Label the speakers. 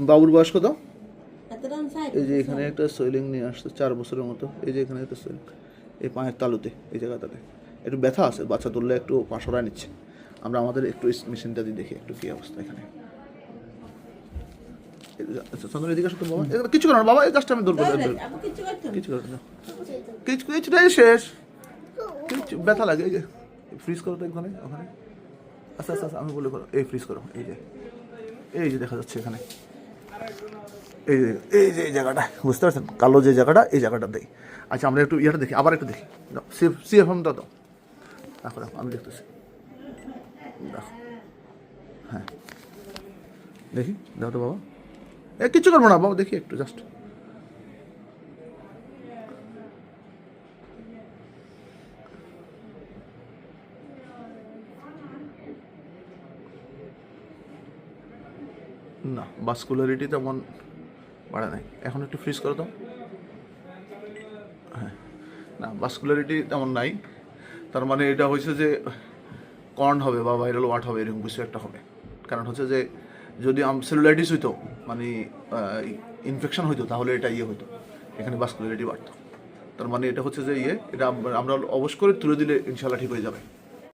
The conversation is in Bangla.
Speaker 1: বাবুর বয়স কত? এই যে এখানে একটা সোয়েলিং নিয়ে আসছে 4 বছরের মতো। এই যে এখানে একটা সোয়েলিং, এই পায়ের তালুতে, এই জায়গাটাতে একটু ব্যথা আছে। বাচ্চা তুললে একটু পা সরায় নিচ্ছে। আমরা আমাদের একটু মেশিনটা দিয়ে দেখি একটু কী অবস্থা এখানে। চন্দন এদিকে আসো তো বাবা, কিছু করো না বাবা, এই জাস্ট আমি ধরবো, কিছু করো না, কিছুটাই শেষ, কিছু ব্যথা লাগে। এই যে ফ্রিজ করো তো এখানে, ওখানে আচ্ছা আচ্ছা আচ্ছা, আমি বলে করো, এই ফ্রিজ করো, এই যে দেখা যাচ্ছে এখানে, এই যে এই জায়গাটা বুঝতে পারছেন, কালো যে জায়গাটা, এই জায়গাটা দেই। আচ্ছা আমরা একটু ইয়েটা দেখি, আবার একটু দেখি, সিএফএমটা দাও, দেখো দেখো আমি দেখতেছি, দেখো, হ্যাঁ দেখি, দেখো তো বাবা, কিচ্ছু করবো না বাবা, দেখি একটু জাস্ট, না ভাস্কুলারিটি তেমন বাড়ে নাই, এখন একটু ফ্রিজ করো তো, হ্যাঁ না ভাস্কুলারিটি তেমন নাই, তার মানে এটা হয়েছে যে কর্ন হবে বা ভাইরাল ওয়াট হবে, এরকম কিছু একটা হবে। কারণ হচ্ছে যে যদি সেলুলাইটিস হইতো, মানে ইনফেকশন হইতো, তাহলে এটা ইয়ে হইতো, এখানে ভাস্কুলারিটি বাড়তো। তার মানে এটা হচ্ছে যে এটা আমরা অবশ্য করে তুলে দিলে ইনশাল্লাহ ঠিক হয়ে যাবে।